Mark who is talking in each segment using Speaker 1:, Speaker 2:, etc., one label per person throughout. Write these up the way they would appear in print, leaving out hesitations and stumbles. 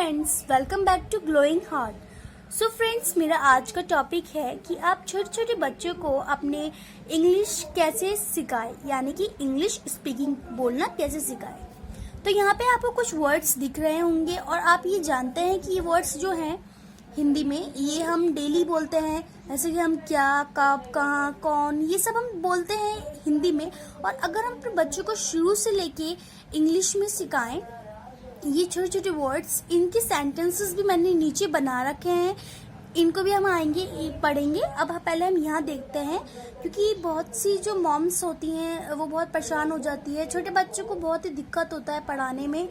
Speaker 1: Friends, welcome back to Glowing Heart. So friends, मेरा आज का टॉपिक है कि आप छोटे छोटे बच्चों को अपने इंग्लिश कैसे सिखाएं, यानी कि इंग्लिश स्पीकिंग बोलना कैसे सिखाएं। तो यहाँ पे आपको कुछ वर्ड्स दिख रहे होंगे और आप ये जानते हैं कि ये वर्ड्स जो हैं हिंदी में ये हम डेली बोलते हैं, जैसे कि हम क्या, कब, कहाँ, कौन, ये सब हम बोलते हैं हिंदी में। और अगर हम अपने बच्चों को शुरू से लेके इंग्लिश में सिखाएं, ये छोटे छोटे वर्ड्स, इनके सेंटेंसेस भी मैंने नीचे बना रखे हैं, इनको भी हम आएंगे पढ़ेंगे। अब पहले हम यहाँ देखते हैं, क्योंकि बहुत सी जो मॉम्स होती हैं वो बहुत परेशान हो जाती है। छोटे बच्चों को बहुत ही दिक्कत होता है पढ़ाने में,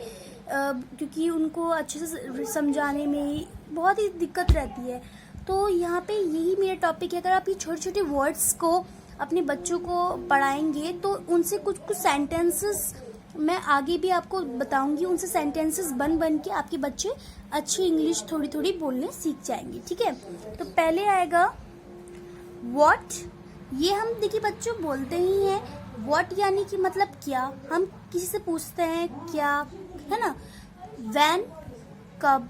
Speaker 1: क्योंकि उनको अच्छे से समझाने में बहुत ही दिक्कत रहती है। तो यहाँ पे यही मेरा टॉपिक है, अगर आप ये छोटे छोटे वर्ड्स को अपने बच्चों को पढ़ाएंगे तो उनसे कुछ कुछ सेंटेंसेस मैं आगे भी आपको बताऊंगी, उनसे सेंटेंसेस बन के आपके बच्चे अच्छी इंग्लिश थोड़ी थोड़ी बोलने सीख जाएंगे। ठीक है, तो पहले आएगा व्हाट। ये हम देखिए बच्चों बोलते ही हैं, व्हाट यानी कि मतलब क्या। हम किसी से पूछते हैं क्या, है ना। व्हेन कब,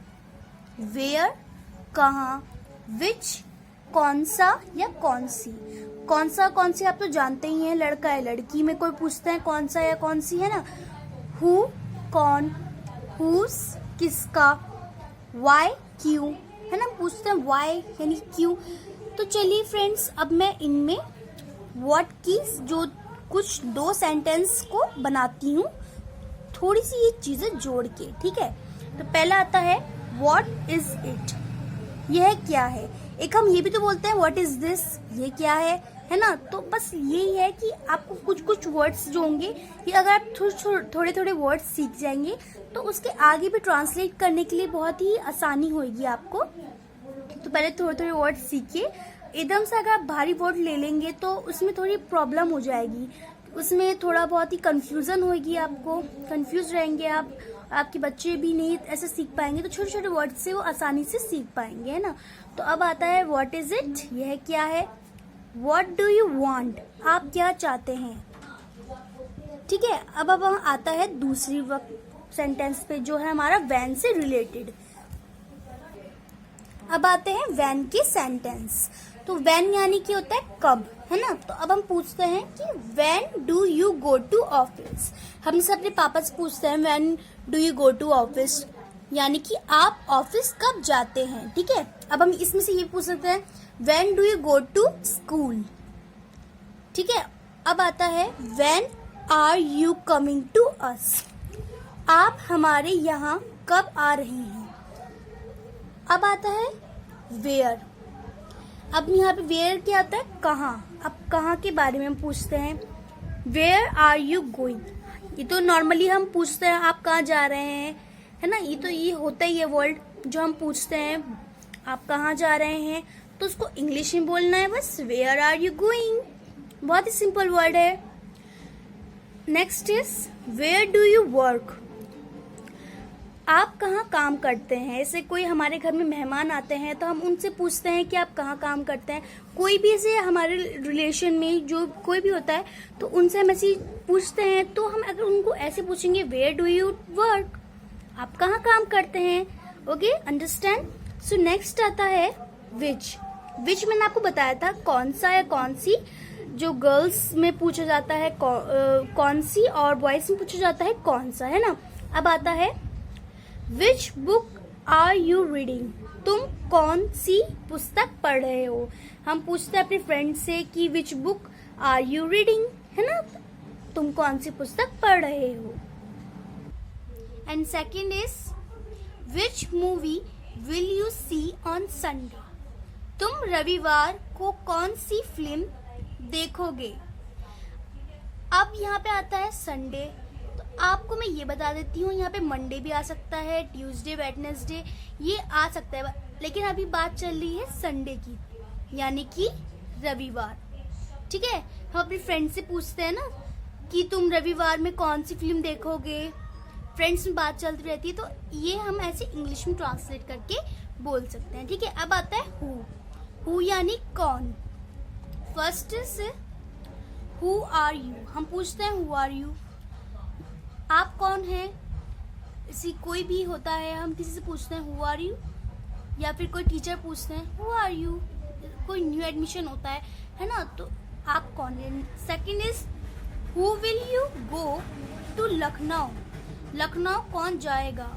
Speaker 1: वेयर कहाँ, विच कौन सा या कौन सी। कौन सा कौन सी आप तो जानते ही हैं, लड़का है लड़की में कोई पूछते हैं कौन सा या कौन सी, है ना। हु कौन, हुज किसका, वाई क्यों, है ना, पूछते हैं वाई यानी क्यों। तो चलिए फ्रेंड्स, अब मैं इनमें व्हाट की जो कुछ दो सेंटेंस को बनाती हूँ, थोड़ी सी ये चीजें जोड़ के। ठीक है, तो पहला आता है व्हाट इज इट, यह क्या है। एक हम ये भी तो बोलते हैं व्हाट इज दिस, ये क्या है ना। तो बस यही है कि आपको कुछ कुछ वर्ड्स जो होंगे, ये अगर आप थोड़े थोड़े वर्ड्स सीख जाएंगे तो उसके आगे भी ट्रांसलेट करने के लिए बहुत ही आसानी होगी आपको। तो पहले थोड़े थोड़े वर्ड्स सीखिए। एकदम से अगर आप भारी वर्ड ले लेंगे तो उसमें थोड़ी प्रॉब्लम हो जाएगी, उसमें थोड़ा बहुत ही कंफ्यूजन होगी, आपको कंफ्यूज रहेंगे आप, आपके बच्चे भी नहीं ऐसे सीख पाएंगे। तो छोटे छोटे वर्ड से वो आसानी से सीख पाएंगे, है ना। तो अब आता है व्हाट इज इट, यह क्या है। व्हाट डू यू वांट, आप क्या चाहते हैं। ठीक है, अब आता है दूसरी वक्त सेंटेंस पे, जो है हमारा व्हेन से रिलेटेड। अब आते हैं व्हेन के सेंटेंस। तो व्हेन यानी कि होता है कब, है ना। तो अब हम पूछते हैं कि when do you go to office. हम से अपने पापा से पूछते हैं when do you go to office, यानी कि आप ऑफिस कब जाते हैं। ठीक है, अब हम इसमें से ये पूछ सकते हैं when do you go to school. ठीक है, अब आता है when are you coming to us, आप हमारे यहाँ कब आ रहे हैं। अब आता है वेयर। अब यहाँ पे वेयर क्या आता है, कहाँ। अब कहाँ के बारे में हम पूछते हैं, वेयर आर यू गोइंग। ये तो नॉर्मली हम पूछते हैं आप कहाँ जा रहे हैं, है ना। ये तो ये होता ही है वर्ड जो हम पूछते हैं, आप कहाँ जा रहे हैं, तो उसको इंग्लिश में बोलना है बस, वेयर आर यू गोइंग। बहुत ही सिंपल वर्ड है। Next is where do you work, आप कहाँ काम करते हैं। ऐसे कोई हमारे घर में मेहमान आते हैं तो हम उनसे पूछते हैं कि आप कहाँ काम करते हैं। कोई भी ऐसे हमारे रिलेशन में जो कोई भी होता है तो उनसे हम ऐसे पूछते हैं। तो हम अगर उनको ऐसे पूछेंगे वेयर डू यू वर्क, आप कहाँ काम करते हैं। Okay, understand. सो नेक्स्ट आता है विच। विच मैंने आपको बताया था कौन सा या कौन सी, जो गर्ल्स में पूछा जाता है कौन सी, और बॉयज में पूछा जाता है कौन सा, है ना। अब आता है which book are you reading, तुम कौन सी पुस्तक पढ़ रहे हो। हम पूछते हैं अपने फ्रेंड से कि which book are you reading, है ना, तुम कौन सी पुस्तक पढ़ रहे हो। And second is which movie will you see on Sunday, तुम रविवार को कौन सी फिल्म देखोगे। अब यहाँ पे आता है संडे। तो आपको मैं ये बता देती हूँ, यहाँ पे मंडे भी आ सकता है, ट्यूसडे, वेडनेसडे, ये आ सकता है, लेकिन अभी बात चल रही है संडे की, यानी कि रविवार। ठीक है, हम अपने फ्रेंड से पूछते हैं ना कि तुम रविवार में कौन सी फिल्म देखोगे, फ्रेंड्स में बात चलती रहती है, तो ये हम ऐसे इंग्लिश में ट्रांसलेट करके बोल सकते हैं। ठीक है, अब आता है हु। हु यानी कौन। फर्स्ट से हु आर यू, हम पूछते हैं हु आर यू, आप कौन हैं। इसी कोई भी होता है, हम किसी से पूछते हैं हु आर यू, या फिर कोई टीचर पूछते हैं हु आर यू, कोई न्यू एडमिशन होता है ना, तो आप कौन है। Second is who will you go to Lucknow, Lucknow कौन जाएगा।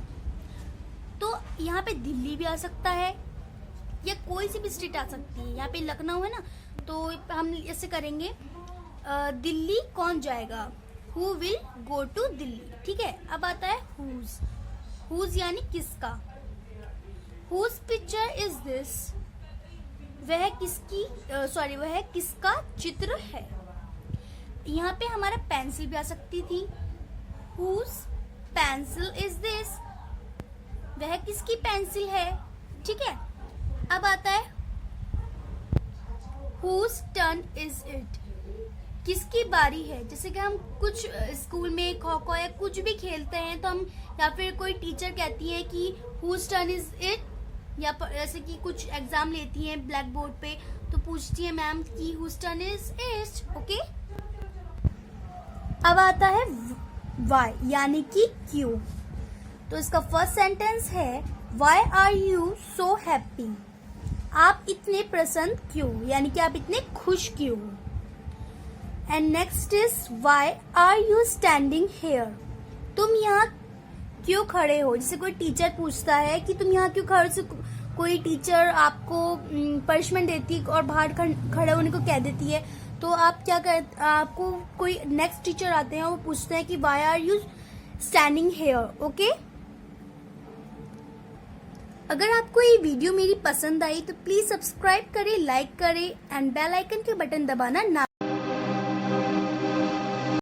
Speaker 1: तो यहाँ पे दिल्ली भी आ सकता है या कोई सी भी स्टेट आ सकती है। यहाँ पे लखनऊ है ना, तो हम ऐसे करेंगे दिल्ली कौन जाएगा, who will go to Delhi. ठीक है, अब आता है हुज, हुज यानी किसका। हुज पिक्चर इज दिस, वह किसकी वह किसका चित्र है। यहाँ पे हमारा पेंसिल भी आ सकती थी, हुज पेंसिल इज दिस, वह किसकी पेंसिल है। ठीक है, अब आता है हुज टर्न इज इट, किसकी बारी है। जैसे कि हम कुछ स्कूल में खो खो या कुछ भी खेलते हैं, तो हम या फिर कोई टीचर कहती है कि हुज टर्न इज इट, या जैसे कि कुछ एग्जाम लेती हैं ब्लैक बोर्ड पे, तो पूछती है मैम कि whose turn is it. Okay, अब आता है वाई यानी कि क्यों। तो इसका फर्स्ट सेंटेंस है why are you so happy, आप इतने प्रसन्न क्यों, यानी कि आप इतने खुश क्यों। And next is why are you standing here, तुम यहाँ क्यों खड़े हो। जैसे कोई टीचर पूछता है कि तुम यहाँ क्यों खड़े हो, कोई टीचर आपको पनिशमेंट देती और बाहर खड़े होने को कह देती है, तो आप क्या कर, आपको कोई नेक्स्ट टीचर आते हैं, वो पूछते हैं कि why are you standing here. Okay, अगर आपको ये वीडियो मेरी पसंद आई तो प्लीज सब्सक्राइब करें, लाइक करें एंड बेल आइकन के बटन दबाना ना